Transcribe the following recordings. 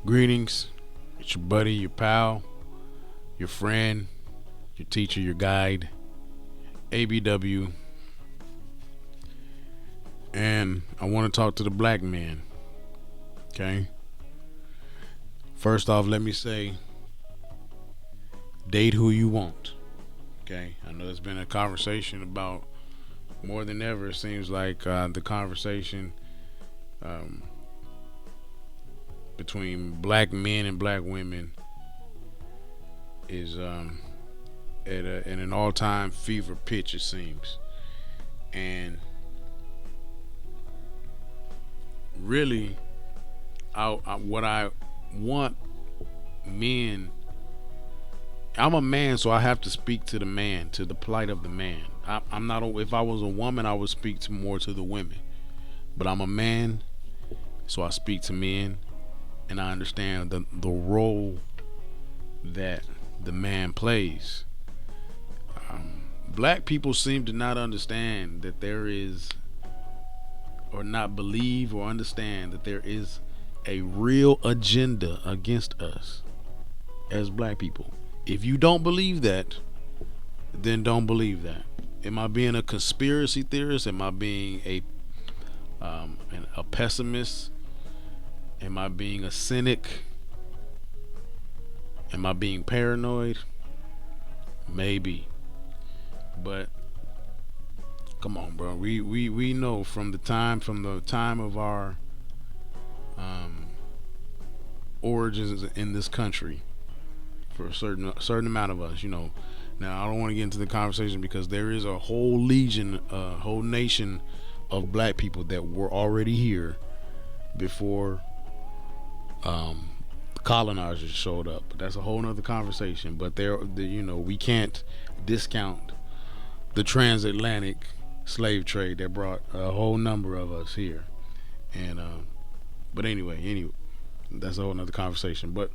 Greetings. It's your buddy, your pal, your friend, your teacher, your guide, ABW, and I want to talk to the black man. Okay. First off, let me say, date who you want. Okay. I know there's been a conversation about more than ever. It seems like the conversation um, between black men and black women is at an all-time fever pitch. It seems, and really, what I want men. I'm a man, so I have to speak to the man, to the plight of the man. I'm not. If I was a woman, I would speak to more to the women. But I'm a man, so I speak to men, and I understand the role that the man plays. Black people seem to not understand that there is, or not believe or understand that there is a real agenda against us as black people. If you don't believe that, then don't believe that. Am I being a conspiracy theorist? Am I being a pessimist? Am I being a cynic? Am I being paranoid? Maybe. But come on, bro. We know from the time of our origins in this country, for a certain amount of us, Now I don't want to get into the conversation because there is a whole legion, a whole nation of black people that were already here before colonizers showed up. But that's a whole nother conversation. But we can't discount the transatlantic slave trade that brought a whole number of us here. And but anyway, that's a whole nother conversation. But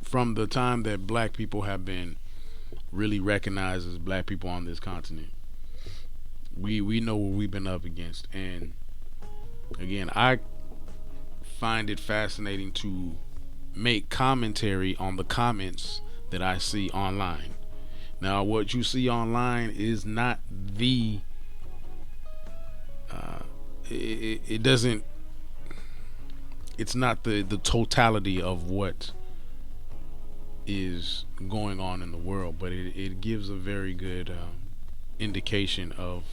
from the time that black people have been really recognized as black people on this continent, we know what we've been up against. And again, I find it fascinating to make commentary on the comments that I see online. Now, what you see online is not the it doesn't it's not the totality of what is going on in the world, but it gives a very good indication of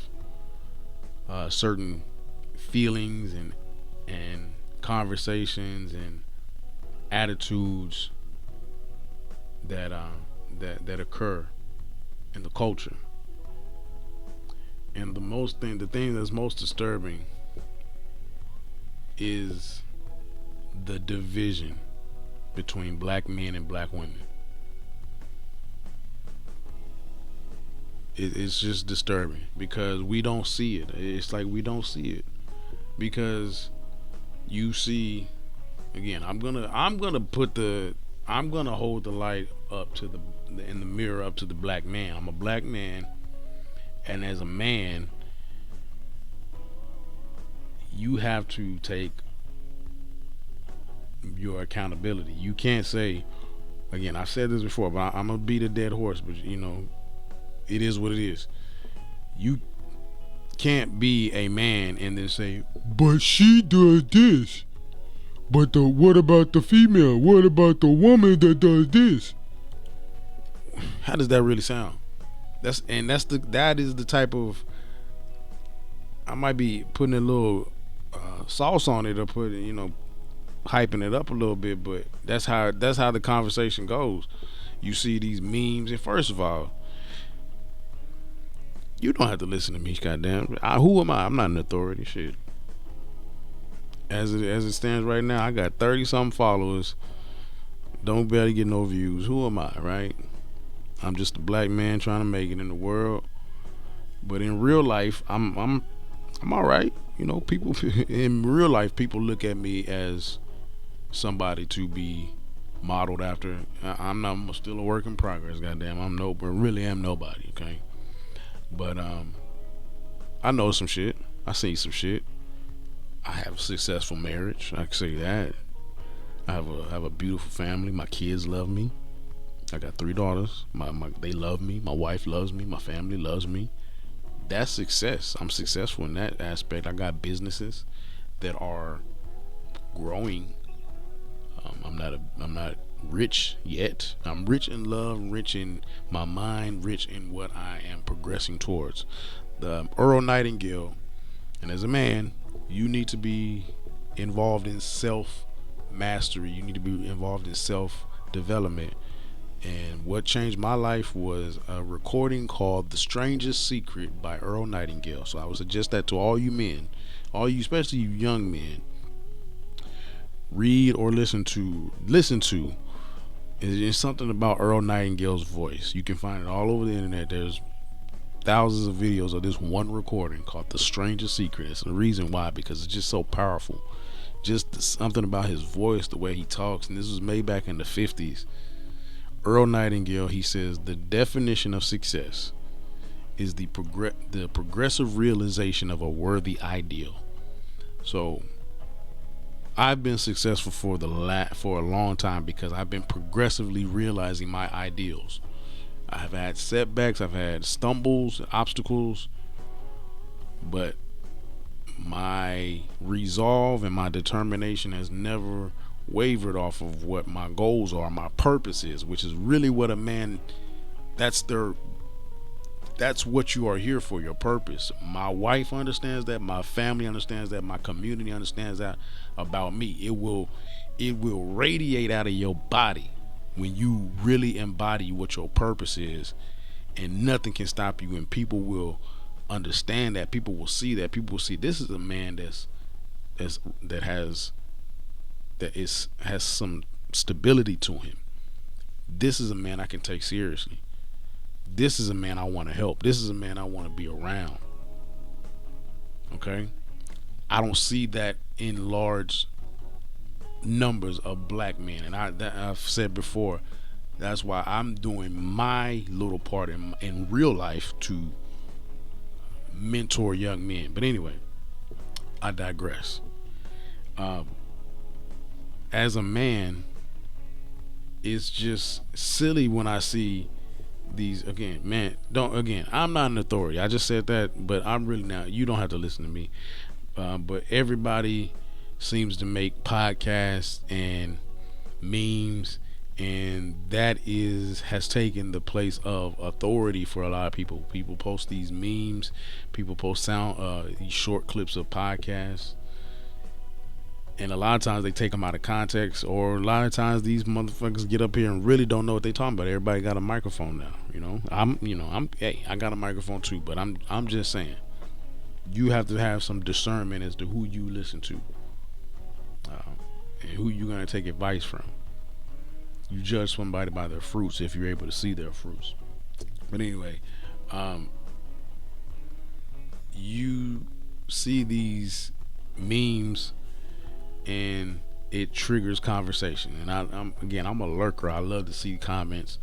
certain feelings and conversations and attitudes that occur in the culture. And the thing that's most disturbing is the division between black men and black women. It's just disturbing because we don't see it. It's like we don't see it because you see, again, I'm gonna hold the light up to in the mirror up to the black man. I'm a black man, and as a man, you have to take your accountability. You can't say, again, I've said this before, but I'm gonna beat a dead horse, but it is what it is. You can't be a man and then say, but she does this. But what about the female? What about the woman that does this? How does that really sound? That is the type of, I might be putting a little sauce on it or hyping it up a little bit, but that's how the conversation goes. You see these memes, and first of all, you don't have to listen to me, goddamn. Who am I? I'm not an authority. Shit. As it stands right now, I got 30 something followers. Don't barely get no views. Who am I, right? I'm just a black man trying to make it in the world. But in real life, I'm all right. People in real life, people look at me as somebody to be modeled after. I'm still a work in progress. Goddamn, really am nobody. Okay. But I know some shit. I see some shit. I have a successful marriage. I can say that. I have a beautiful family. My kids love me. I got three daughters. They love me. My wife loves me. My family loves me. That's success. I'm successful in that aspect. I got businesses that are growing. I'm not rich yet. I'm rich in love, rich in my mind, rich in what I am progressing towards. The Earl Nightingale, and as a man, you need to be involved in self mastery. You need to be involved in self development. And what changed my life was a recording called "The Strangest Secret" by Earl Nightingale. So I would suggest that to all you men, all you, especially you young men, read or listen to. It's something about Earl Nightingale's voice. You can find it all over the internet. There's thousands of videos of this one recording called "The Strangest Secret." It's the reason why, because it's just so powerful. Just something about his voice, the way he talks, and this was made back in the 50s. Earl Nightingale, he says, the definition of success is the progressive realization of a worthy ideal. So I've been successful for a long time because I've been progressively realizing my ideals. I've had setbacks, I've had stumbles, obstacles, but my resolve and my determination has never wavered off of what my goals are, my purpose is, which is really what a man, that's their that's what you are here for, your purpose. My wife understands that, my family understands that, my community understands that about me. It will radiate out of your body when you really embody what your purpose is, and nothing can stop you, and people will understand that, people will see that, people will see this is a man that's that has some stability to him. This is a man I can take seriously. This is a man I want to help. This is a man I want to be around. Okay? I don't see that in large numbers of black men, and I've said before, that's why I'm doing my little part in real life to mentor young men. But anyway, I digress. As a man, it's just silly when I see these, again, man, don't, again, I'm not an authority, I just said that, but I'm really not. You don't have to listen to me. But everybody seems to make podcasts and memes, and that has taken the place of authority for a lot of people. People post these memes, people post these short clips of podcasts, and a lot of times they take them out of context, or a lot of times these motherfuckers get up here and really don't know what they talking about. Everybody got a microphone now, hey, I got a microphone too, but I'm just saying, you have to have some discernment as to who you listen to, and who you're gonna take advice from. You judge somebody by their fruits if you're able to see their fruits. But anyway, you see these memes and it triggers conversation, and I'm a lurker. I love to see comments,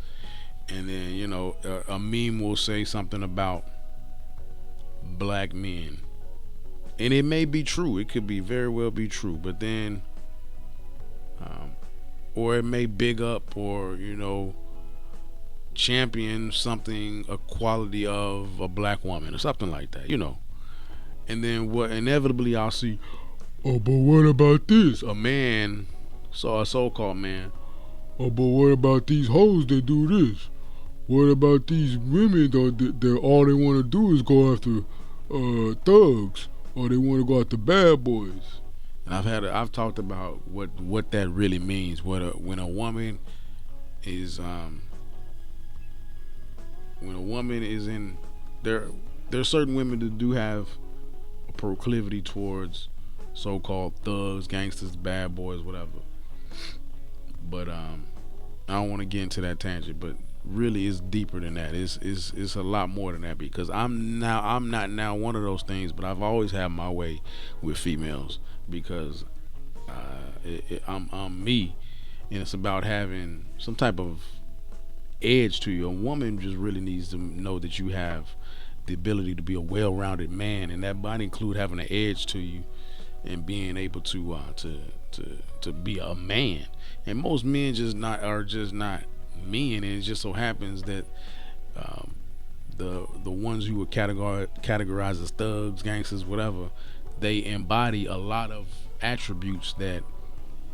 and then a meme will say something about black men, and it may be true, it could be very well be true, but then or it may big up or champion something, a quality of a black woman or something like that, and then what inevitably I'll see, oh, but what about this? A man, a so-called man. Oh, but what about these hoes that do this? What about these women that all they want to do is go after thugs, or they want to go after bad boys? And I've talked about what that really means. When a woman is in there's certain women that do have a proclivity towards so-called thugs, gangsters, bad boys, whatever. But I don't want to get into that tangent, but really it's deeper than that. It's a lot more than that, because I'm not now one of those things, but I've always had my way with females, because I'm me, and it's about having some type of edge to you. A woman just really needs to know that you have the ability to be a well-rounded man, and that might include having an edge to you and being able to be a man. And most men just not men. And it just so happens that um, the ones who were categorized as thugs, gangsters, whatever, they embody a lot of attributes that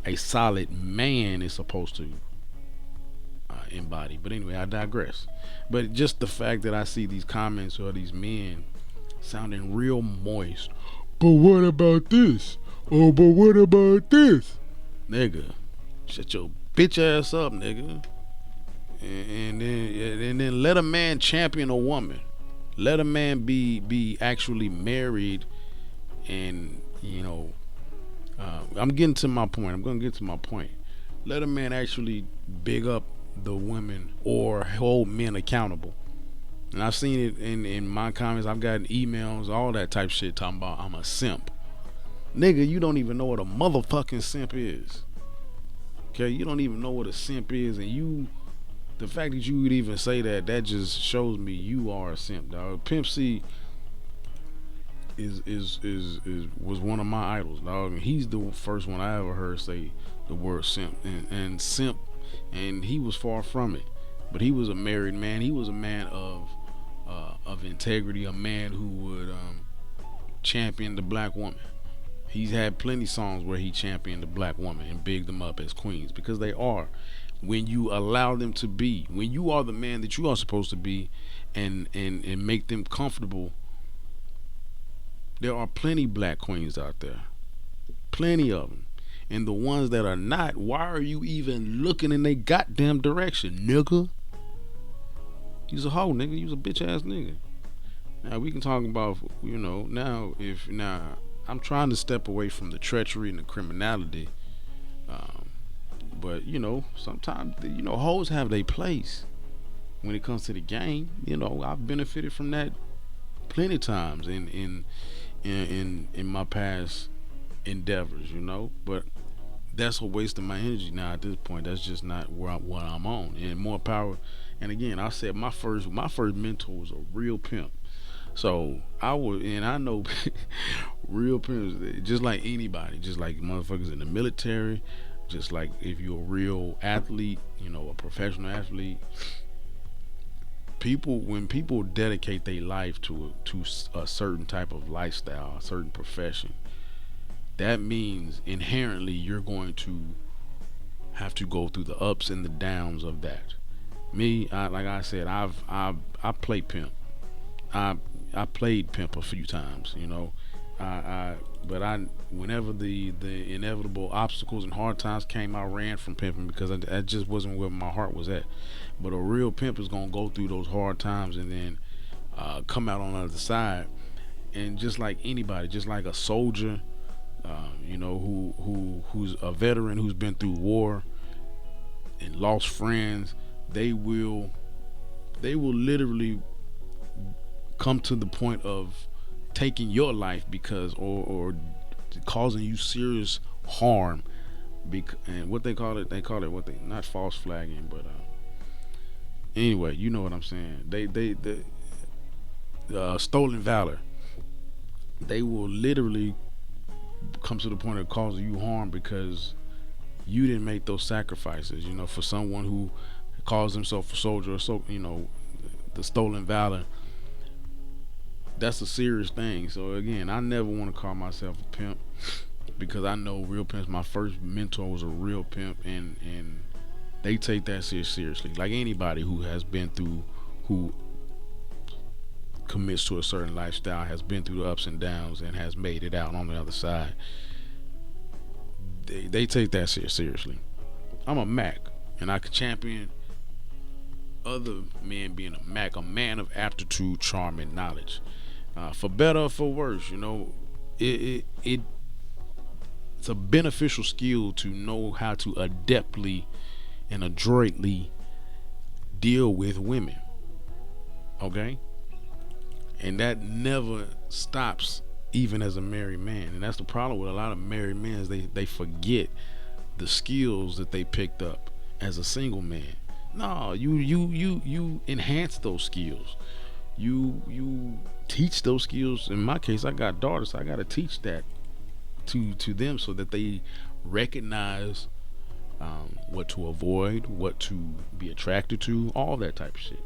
a solid man is supposed to embody. But anyway, I digress. But just the fact that I see these comments or these men sounding real moist. But what about this? Oh, but what about this? Nigga, shut your bitch ass up, nigga. And then let a man champion a woman. Let a man be actually married, and I'm getting to my point. I'm gonna get to my point. Let a man actually big up the women or hold men accountable. And I've seen it in my comments. I've gotten emails, all that type shit talking about I'm a simp. Nigga, you don't even know what a motherfucking simp is. Okay, you don't even know what a simp is, and the fact that you would even say that just shows me you are a simp, dog. Pimp C is was one of my idols, dog. He's the first one I ever heard say the word simp, and simp, and he was far from it. But he was a married man. He was a man of integrity, a man who would champion the black woman. He's had plenty songs where he championed the black woman and bigged them up as queens, because they are. When you allow them to be, when you are the man that you are supposed to be, and make them comfortable, there are plenty black queens out there, plenty of them. And the ones that are not, why are you even looking in their goddamn direction, nigga? You's a hoe, nigga. You's a bitch ass nigga. Now we can talk about, now I'm trying to step away from the treachery and the criminality. But sometimes hoes have their place when it comes to the game. I've benefited from that plenty times in my past endeavors. But that's a waste of my energy now at this point. That's just not what I'm on. And more power. And again, I said my first mentor was a real pimp. So I know real pimps, just like anybody, just like motherfuckers in the military, just like if you're a real athlete, a professional athlete. When people dedicate their life to a certain type of lifestyle, a certain profession, that means inherently you're going to have to go through the ups and the downs of that. Me, like I said, I played pimp. I played pimp a few times, but whenever the inevitable obstacles and hard times came, I ran from pimping, because that just wasn't where my heart was at. But a real pimp is gonna go through those hard times and then come out on the other side. And just like anybody, just like a soldier, who's a veteran who's been through war and lost friends, they will literally come to the point of taking your life because or causing you serious harm, and what they call it not false flagging, but anyway, you know what I'm saying. They stolen valor. They will literally come to the point of causing you harm because you didn't make those sacrifices. For someone who calls himself a soldier, the stolen valor, that's a serious thing. So again, I never want to call myself a pimp, because I know real pimps. My first mentor was a real pimp, and they take that seriously. Like anybody who has been through, who commits to a certain lifestyle, has been through the ups and downs, and has made it out on the other side. They take that seriously. I'm a Mac, and I can champion other men being a Mac, a man of aptitude, charm, and knowledge. For better or for worse, it's a beneficial skill to know how to adeptly and adroitly deal with women. Okay? And that never stops, even as a married man. And that's the problem with a lot of married men, is they forget the skills that they picked up as a single man. No, you enhance those skills. You teach those skills. In my case, I got daughters, so I got to teach that to them so that they recognize what to avoid, what to be attracted to, all that type of shit.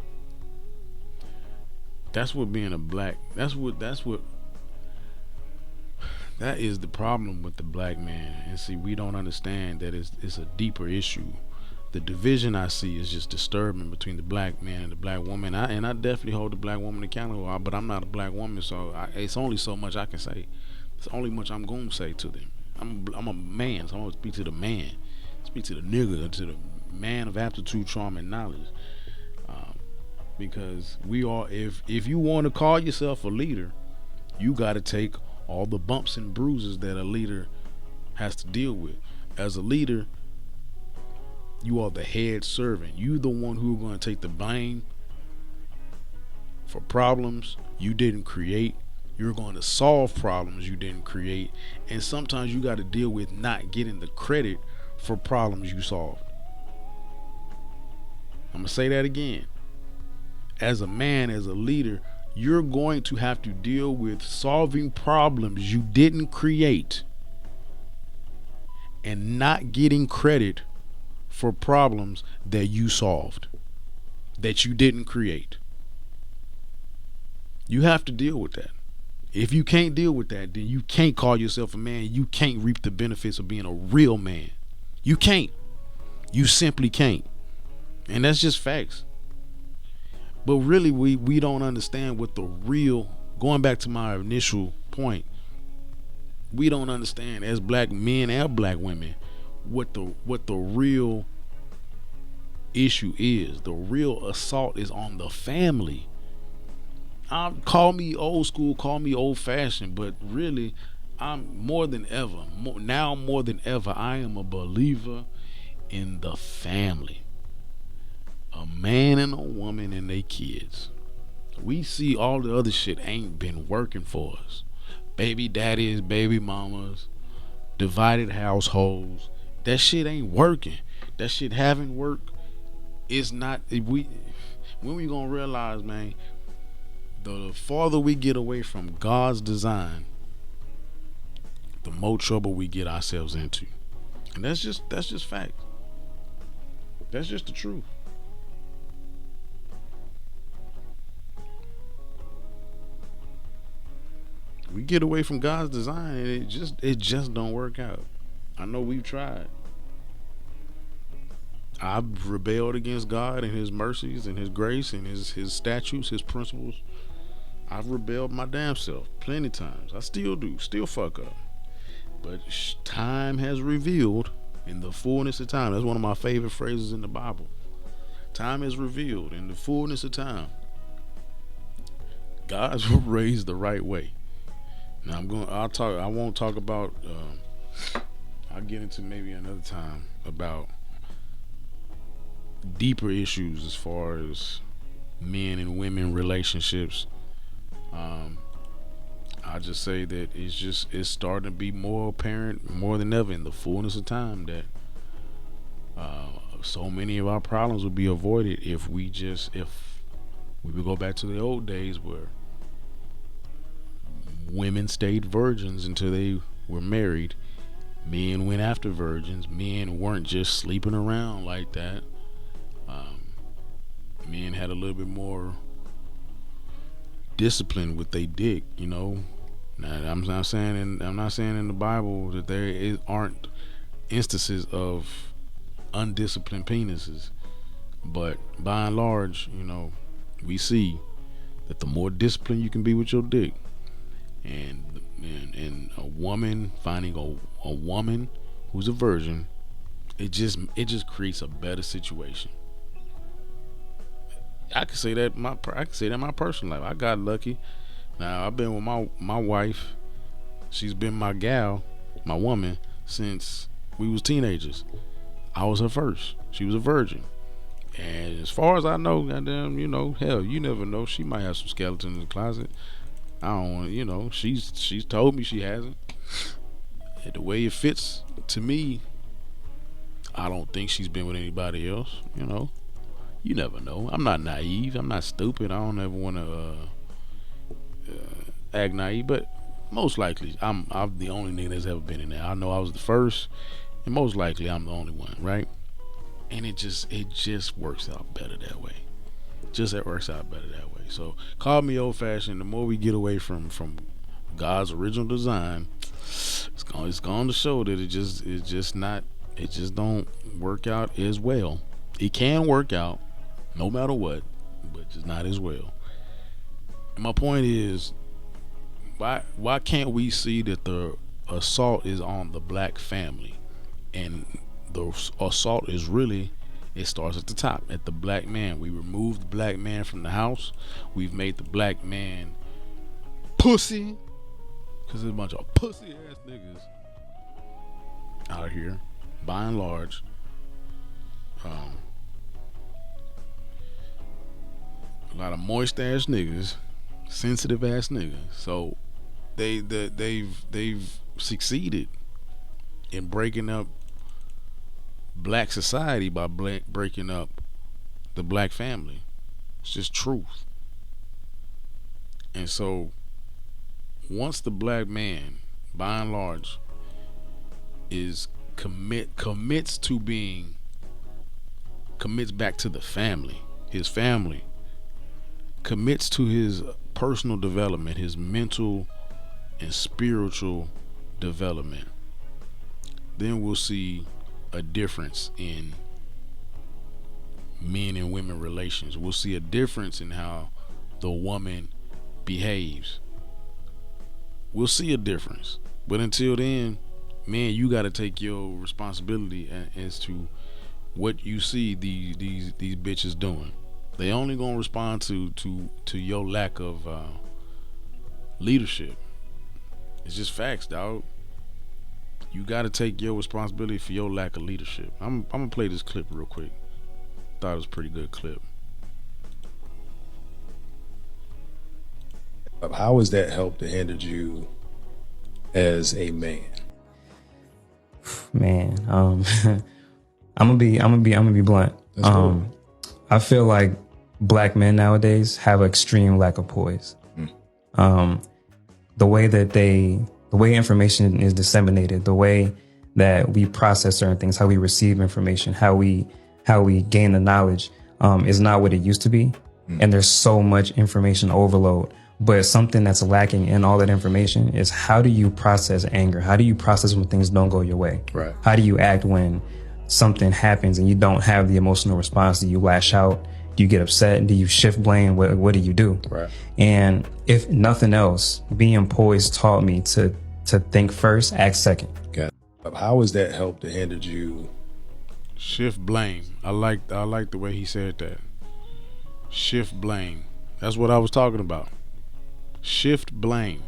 That's what being a black. That is the problem with the black man. And see, we don't understand that it's a deeper issue. The division I see is just disturbing between the black man and the black woman. I definitely hold the black woman accountable, but I'm not a black woman, so it's only so much I can say. It's only much I'm gonna say to them. I'm a man, so I'm gonna speak to the man, speak to the nigga, to the man of aptitude, charm, and knowledge. Um, because we are, if you want to call yourself a leader, you got to take all the bumps and bruises that a leader has to deal with. As a leader, you are the head servant. You the one who are going to take the blame for problems you didn't create. You're going to solve problems you didn't create. And sometimes you got to deal with not getting the credit for problems you solved. I'm going to say that again. As a man, as a leader, you're going to have to deal with solving problems you didn't create and not getting credit for problems that you solved, that you didn't create. You have to deal with that. If you can't deal with that, then you can't call yourself a man. You can't reap the benefits of being a real man. You can't. You simply can't. And that's just facts. But really, we don't understand what the real, going back to my initial point, we don't understand as black men and black women what the real issue is. The real assault is on the family. Call me old school, call me old fashioned, but really, I'm more than ever, now more than ever, I am a believer in the family. A man and a woman and their kids. We see all the other shit ain't been working for us. Baby daddies, baby mamas, divided households. That shit ain't working. That shit haven't worked. It's not. When we gonna realize, man, the farther we get away from God's design, the more trouble we get ourselves into. And that's just fact. That's just the truth. We get away from God's design and it just don't work out. I know we've tried. I've rebelled against God and his mercies and his grace and his statutes, his principles. I've rebelled my damn self plenty times. I still do, still fuck up. But time has revealed in the fullness of time. That's one of my favorite phrases in the Bible. Time is revealed in the fullness of time. God's raised the right way. Now I won't talk about. I'll get into maybe another time about deeper issues as far as men and women relationships. I just say that it's starting to be more apparent more than ever in the fullness of time that so many of our problems would be avoided if we would go back to the old days where women stayed virgins until they were married. Men went after virgins. Men weren't just sleeping around like that. Men had a little bit more discipline with their dick, you know. Now, I'm not saying in the Bible that aren't instances of undisciplined penises, but by and large, you know, we see that the more disciplined you can be with your dick, and a woman finding a woman who's a virgin, it just creates a better situation. I can say that in my personal life. I got lucky. Now I've been with my wife. She's been my gal, my woman, since we was teenagers. I was her first. She was a virgin. And as far as I know, goddamn, you know, hell, you never know. She might have some skeletons in the closet. I don't want, you know, she's told me she hasn't. And the way it fits to me, I don't think she's been with anybody else, you know. You never know. I'm not naive. I'm not stupid. I don't ever want to act naive, but Most likely, I'm the only nigga that's ever been in there. I know I was the first, and most likely I'm the only one, right? And it just works out better that way. Just it works out better that way. So call me old fashioned. The more we get away from God's original design, it's going to show that it just don't work out as well. It can work out no matter what, but just not as well. And my point is, why can't we see that the assault is on the black family, and the assault is really, it starts at the top, at the black man. We removed the black man from the house. We've made the black man pussy, because there's a bunch of pussy ass niggas out here, by and large. Um, a lot of moist ass niggas, sensitive ass niggas. So they've succeeded in breaking up black society by breaking up the black family. It's just truth. And so once the black man, by and large, is commits to being commits back to the family, his family, commits to his personal development, his mental and spiritual development, then we'll see a difference in men and women relations. We'll see a difference in how the woman behaves. We'll see a difference. But until then, man, you got to take your responsibility as to what you see these bitches doing. They only gonna respond to your lack of leadership. It's just facts, dog. You got to take your responsibility for your lack of leadership. I'm gonna play this clip real quick. Thought it was a pretty good clip. How has that helped to hinder you as a man? Man, I'm gonna be blunt. I feel like black men nowadays have an extreme lack of poise. The way information is disseminated, the way that we process certain things, how we receive information, how we gain the knowledge, is not what it used to be. And there's so much information overload. But something that's lacking in all that information is, how do you process anger? How do you process when things don't go your way? Right. How do you act when something happens and you don't have the emotional response? Do you lash out? Do you get upset? Do you shift blame? What do you do? Right. And if nothing else, being poised taught me to think first, act second. Got it. How has that helped to hinder you? Shift blame. I like the way he said that. Shift blame. That's what I was talking about. Shift blame.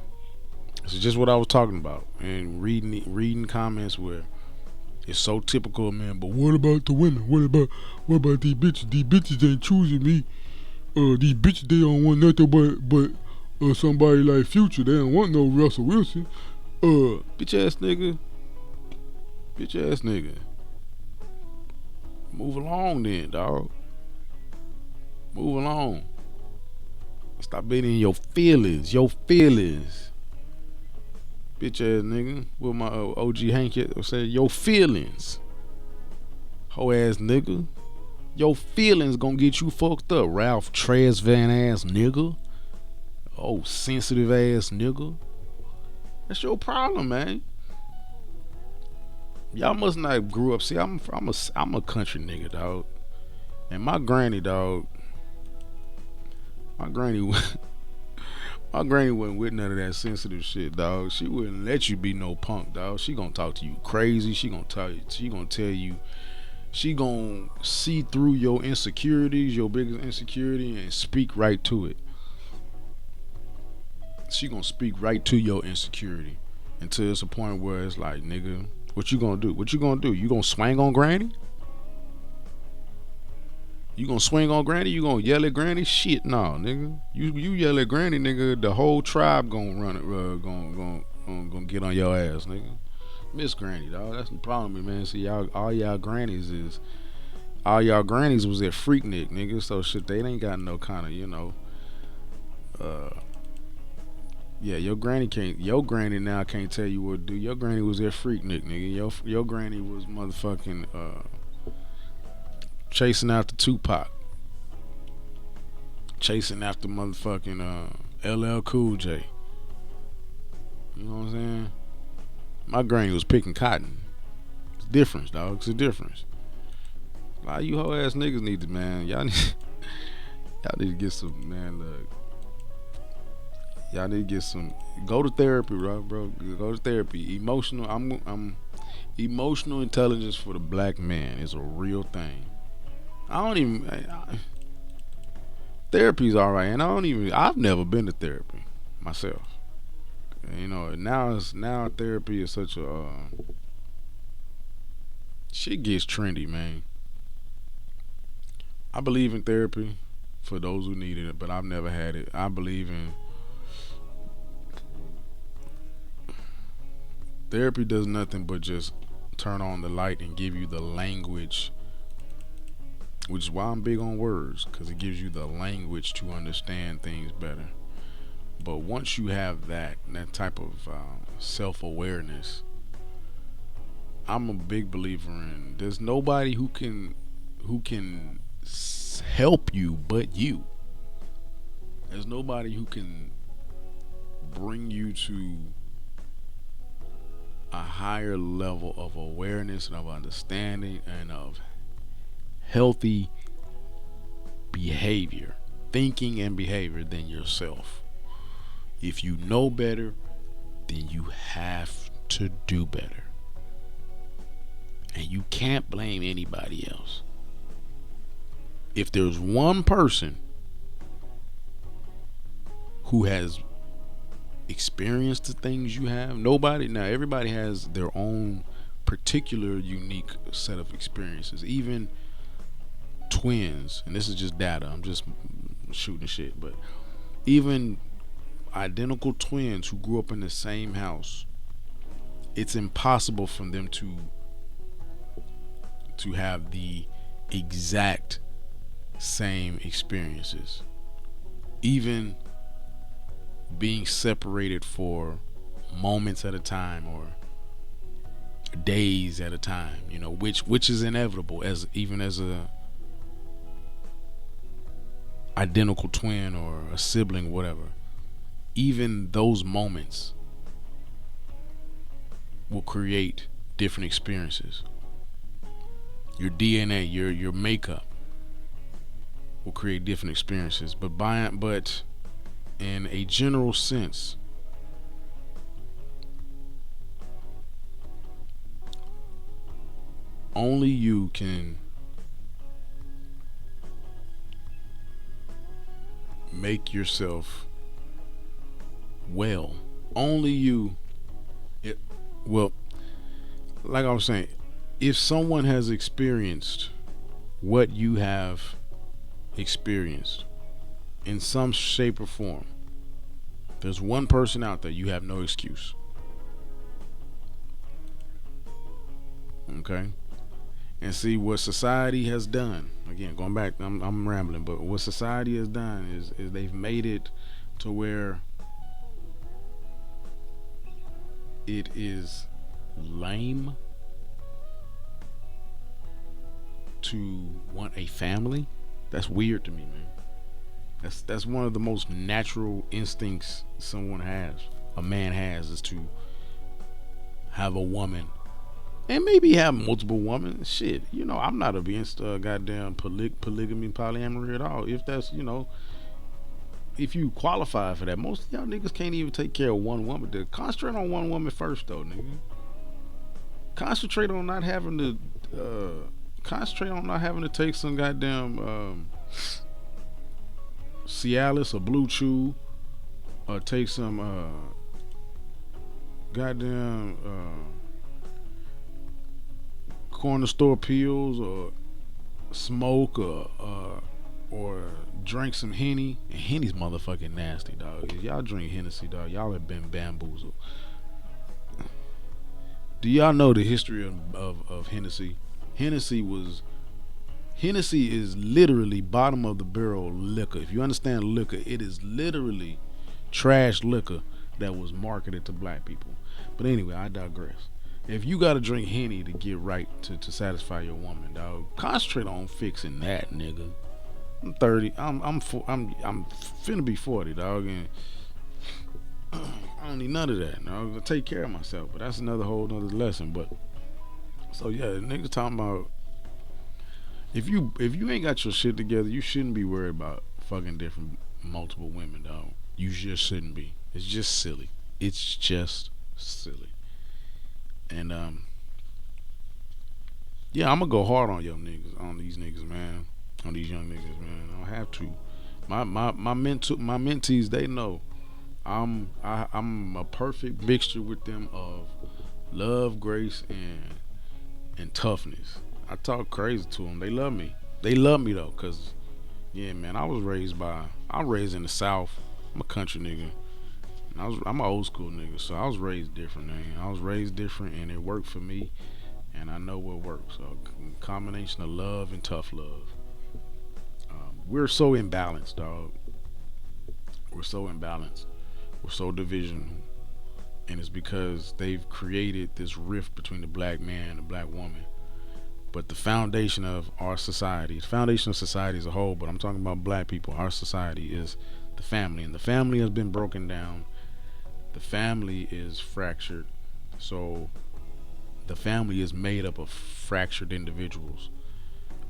This is just what I was talking about. And reading comments where it's so typical, man. But what about the women? What about these bitches? These bitches ain't choosing me. These bitches, they don't want nothing but somebody like Future. They don't want no Russell Wilson. Bitch ass nigga. Bitch ass nigga. Move along then, dog. Move along. Stop being in your feelings. Bitch ass nigga. What my OG Hank said, your feelings. Hoe ass nigga. Your feelings gonna get you fucked up. Ralph Tresvant ass nigga. Oh, sensitive ass nigga. That's your problem, man. Y'all must not grew up. See, I'm a country nigga, dog. And my granny, dog. My granny wasn't with none of that sensitive shit, dog. She wouldn't let you be no punk, dog. She gonna talk to you crazy. She gonna tell you. She gonna see through your insecurities, your biggest insecurity, and speak right to it. She gonna speak right to your insecurity until it's a point where it's like, nigga, what you gonna do? You gonna swing on granny? You gonna swing on granny? You gonna yell at granny? Shit, no, nigga. You yell at granny, nigga. The whole tribe gonna run it. Gonna get on your ass, nigga. Miss granny, dog. That's the problem, man. See, all y'all grannies was at Freaknik, nigga. So shit, they ain't got no kind of, Yeah, your granny now can't tell you what to do. Your granny was that freak nigga. Your granny was motherfucking chasing after Tupac, chasing after motherfucking LL Cool J. You know what I'm saying? My granny was picking cotton. It's a difference, dog. It's a difference. A lot of you hoe ass niggas need to, man. Y'all need to get some, man. Look, y'all need to get some. Go to therapy, bro. Go to therapy. I'm emotional intelligence for the black man is a real thing. I don't even. Therapy's all right, and I've never been to therapy myself. You know, now therapy is such a shit gets trendy, man. I believe in therapy for those who need it, but I've never had it. I believe in therapy does nothing but just turn on the light and give you the language, which is why I'm big on words, because it gives you the language to understand things better. But once you have that type of self-awareness, I'm a big believer in there's nobody who can help you but you. There's nobody who can bring you to a higher level of awareness and of understanding and of healthy behavior, thinking and behavior than yourself. If you know better, then you have to do better. And you can't blame anybody else. If there's one person who has experienced the things you have, everybody has their own particular unique set of experiences. Even twins, and this is just data, I'm just shooting shit, but even identical twins who grew up in the same house, it's impossible for them to have the exact same experiences, even being separated for moments at a time or days at a time, you know, which is inevitable as a identical twin or a sibling, whatever. Even those moments will create different experiences. Your DNA, your makeup will create different experiences. But in a general sense, only you can make yourself well. Only you. Well, like I was saying, if someone has experienced what you have experienced in some shape or form, there's one person out there, you have no excuse. Okay? And see what society has done. Again, going back, I'm rambling, but what society has done is they've made it to where it is lame to want a family. That's weird to me, man. That's one of the most natural instincts a man has, is to have a woman and maybe have multiple women. Shit, you know, I'm not against goddamn polygamy, polyamory at all. If that's, you know, if you qualify for that. Most of y'all niggas can't even take care of one woman. Concentrate on one woman first, though, nigga. Concentrate on not having to take some goddamn Cialis or Blue Chew, or take some goddamn corner store pills, or smoke, or drink some Henny. And Henny's motherfucking nasty, dog. If y'all drink Hennessy, dog, y'all have been bamboozled. Do y'all know the history of Hennessy? Hennessy is literally bottom of the barrel liquor. If you understand liquor, it is literally trash liquor that was marketed to black people. But anyway, I digress. If you gotta drink Henny to get right to satisfy your woman, dog, concentrate on fixing that, nigga. I'm 30. I'm finna be 40, dog, and I don't need none of that. Dog. I take care of myself, but that's another whole nother lesson. But so yeah, niggas talking about if you ain't got your shit together, you shouldn't be worried about fucking different multiple women, dog. You just shouldn't be. It's just silly. It's just silly. And yeah, I'm gonna go hard on these niggas, man, on these young niggas, man. I don't have to. My mentees, they know I'm a perfect mixture with them of love, grace, and toughness. I talk crazy to them. They love me. They love me though, cause yeah, man, I was raised in the South. I'm a country nigga. I'm an old school nigga, so I was raised different, man. I was raised different, and it worked for me, and I know what works. So, a combination of love and tough love. We're so imbalanced, dog. We're so imbalanced. We're so divisional, and it's because they've created this rift between the black man and the black woman. But the foundation of our society, the foundation of society as a whole, but I'm talking about black people, our society is the family, and the family has been broken down. The family is fractured, so the family is made up of fractured individuals.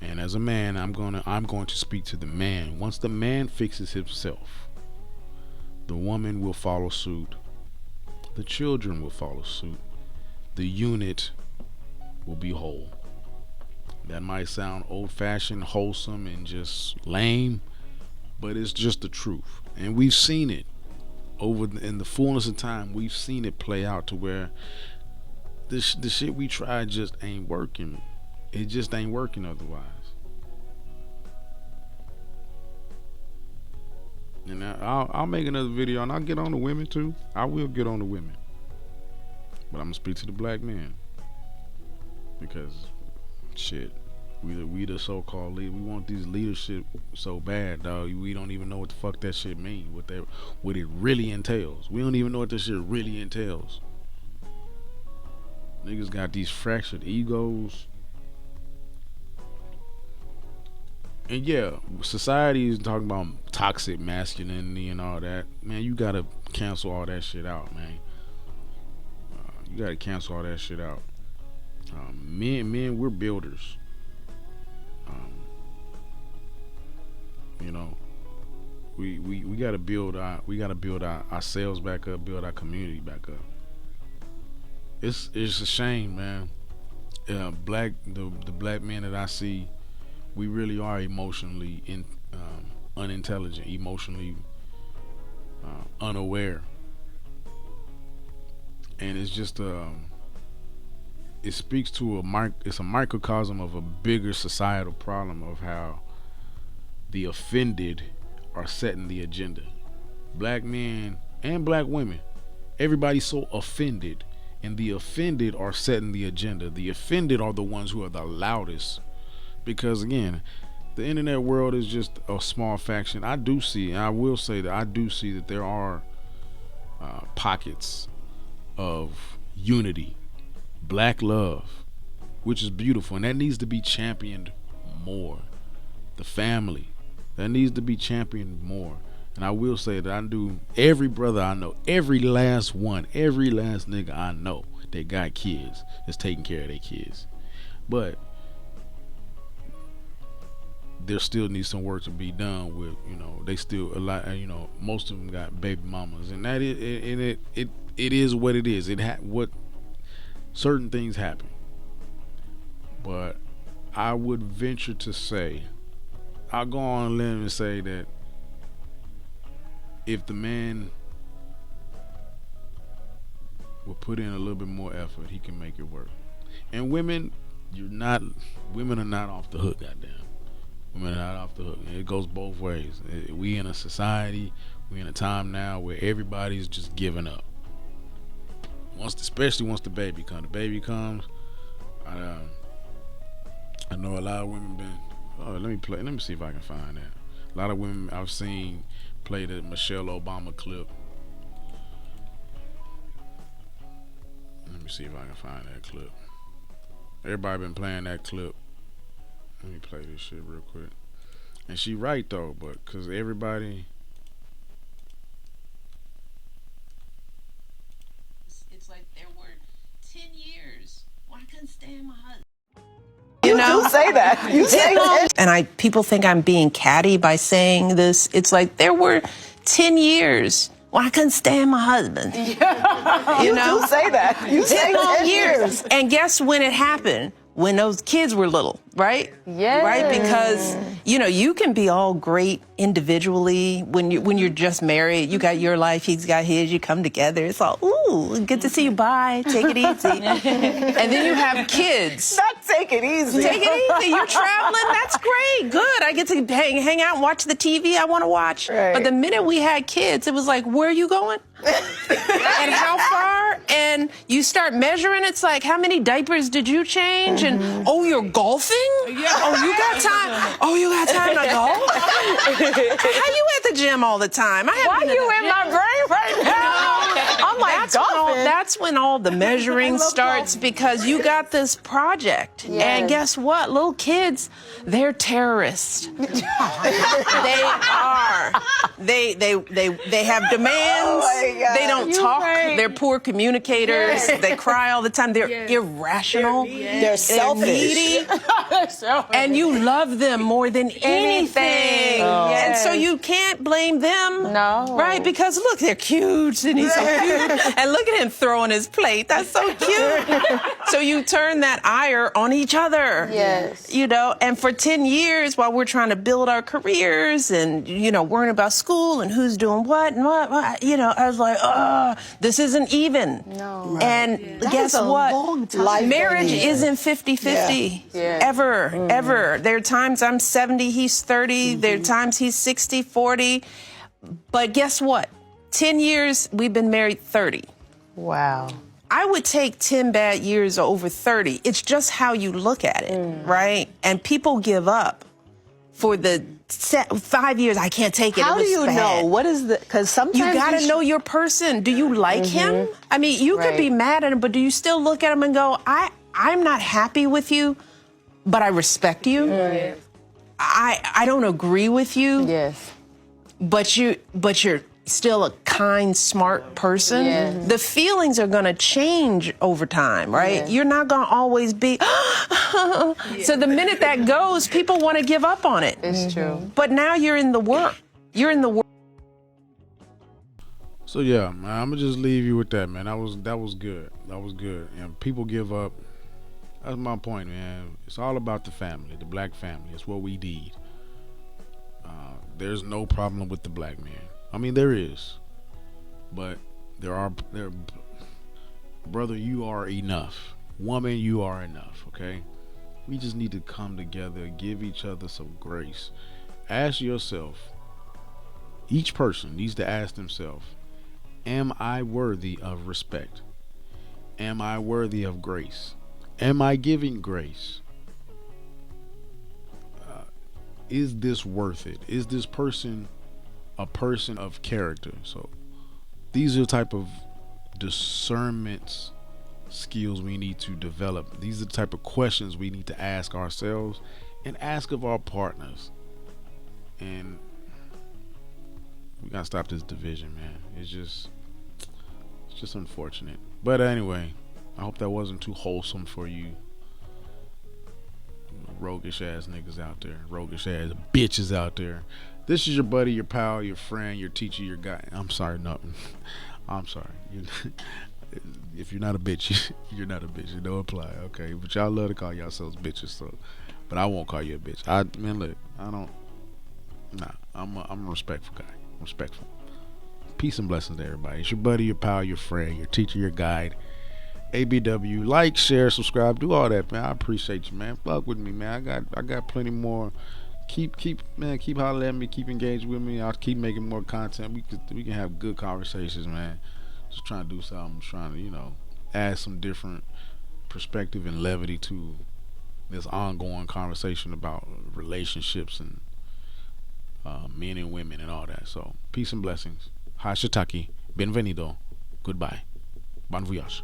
And as a man, I'm going to speak to the man. Once the man fixes himself, the woman will follow suit. The children will follow suit. The unit will be whole. That might sound old-fashioned, wholesome, and just lame, but it's just the truth. And we've seen it in the fullness of time. We've seen it play out to where the shit we tried just ain't working. It just ain't working otherwise. And I'll make another video, and I'll get on the women too. I will get on the women, but I'm gonna speak to the black man, because shit, we the so-called leader. We want these leadership so bad, dog. We don't even know what the fuck that shit mean. What it really entails. We don't even know what this shit really entails. Niggas got these fractured egos. And yeah, society is talking about toxic masculinity and all that. Man, you gotta cancel all that shit out, man. You gotta cancel all that shit out. Men, we're builders. You know, we gotta build ourselves back up, build our community back up. It's a shame, man. The black men that I see, we really are emotionally unintelligent, emotionally unaware, and it's just it speaks to it's a microcosm of a bigger societal problem of how the offended are setting the agenda. Black men and black women, everybody's so offended, and the offended are setting the agenda. The offended are the ones who are the loudest, because again, the internet world is just a small faction. I will say that I do see that there are pockets of unity, black love, which is beautiful, and that needs to be championed more. The family, that needs to be championed more. And I will say that I do, every brother I know, every last nigga I know that got kids is taking care of their kids. But there still needs some work to be done with, they still a lot, most of them got baby mamas, and that it is what it is. What certain things happen. But I would venture to say, I'll go on a limb and say that if the man will put in a little bit more effort, he can make it work. And women are not off the hook, goddamn. Women are not off the hook. It goes both ways. We in a society, we in a time now where everybody's just giving up. Especially once the baby comes. The baby comes, I know a lot of women been. Oh, let me see if I can find that. A lot of women I've seen play the Michelle Obama clip me see if I can find that clip. Everybody been playing that clip. Let me play this shit real quick. And she right though, but cause everybody. It's like there were 10 years. Well, I couldn't stand my husband. You do say that. You say that. And people think I'm being catty by saying this. It's like there were 10 years. Well, I couldn't stand my husband. You know? do say that. You say 10 years. And guess when it happened? When those kids were little, right? Yes. Right? Because, you know, you can be all great individually when you're just married. You got your life, he's got his, you come together. It's all, ooh, good to see you, bye, take it easy. And then you have kids. Not take it easy. Take it easy. You're traveling. That's great. Good. I get to hang out and watch the TV I want to watch. Right. But the minute we had kids, it was like, where are you going? And how far? And you start measuring. It's like, how many diapers did you change? And oh, you're golfing? Oh, you got time? Oh, you got time to golf? How you at the gym all the time? Why you in my brain right now? I'm like, that's when all the measuring starts, because you got this project. Yes. And guess what? Little kids, they're terrorists. They are. They have demands. They don't talk. Right. They're poor communicators. They cry all the time. They're irrational. They're selfish. Needy. And you love them more than anything. Oh. And so you can't blame them. No. Right? Because look, they're cute. And he's so cute. And look at him throwing his plate. That's so cute. So you turn that ire on each other. Yes. You know, and for 10 years while we're trying to build our careers and, you know, worrying about school and who's doing what and what, you know, I was like, oh, this isn't even. No. And guess what? Marriage isn't 50-50. Yeah. Ever. There are times I'm 70, he's 30. There are times he's 60, 40. But guess what? 10 years, we've been married 30. Wow. I would take 10 bad years over 30. It's just how you look at it, right? And people give up for the 5 years. I can't take it. How it was do you bad. know? What is the, because sometimes You got to know your person. Do you like him? I mean, you could be mad at him, but do you still look at him and go, I'm not happy with you, but I respect you. I don't agree with you. Yes. But you're still a kind, smart person. Yes. The feelings are going to change over time, right? Yes. You're not going to always be. So the minute that goes, people want to give up on it. It's true. But now you're in the work. You're in the work. So yeah, man, I'm gonna just leave you with that, man. That was good. That was good. And people give up. That's my point, man. It's all about the family, the black family. It's what we need. There's no problem with the black man. I mean, there is, but brother, you are enough. Woman, you are enough. Okay, we just need to come together, give each other some grace. Ask yourself. Each person needs to ask themselves, am I worthy of respect? Am I worthy of grace? Am I giving grace? Is this worth it? Is this person a person of character? So these are the type of discernment skills we need to develop. These are the type of questions we need to ask ourselves and ask of our partners. And we gotta stop this division, man. It's just unfortunate. But anyway, I hope that wasn't too wholesome for you roguish ass niggas out there, roguish ass bitches out there. This is your buddy, your pal, your friend, your teacher, your guy. I'm sorry, no, I'm sorry. If you're not a bitch, you're not a bitch. It don't apply, okay? But y'all love to call yourselves bitches, so. But I won't call you a bitch. I'm a respectful guy. Respectful. Peace and blessings to everybody. It's your buddy, your pal, your friend, your teacher, your guide. ABW. Like, share, subscribe, do all that, man. I appreciate you, man. Fuck with me, man. I got plenty more. Keep hollering at me. Keep engaged with me. I'll keep making more content. We can have good conversations, man. Just trying to do something. Trying to, add some different perspective and levity to this ongoing conversation about relationships and men and women and all that. So, peace and blessings. Hashitaki. Bienvenido. Goodbye. Bon voyage.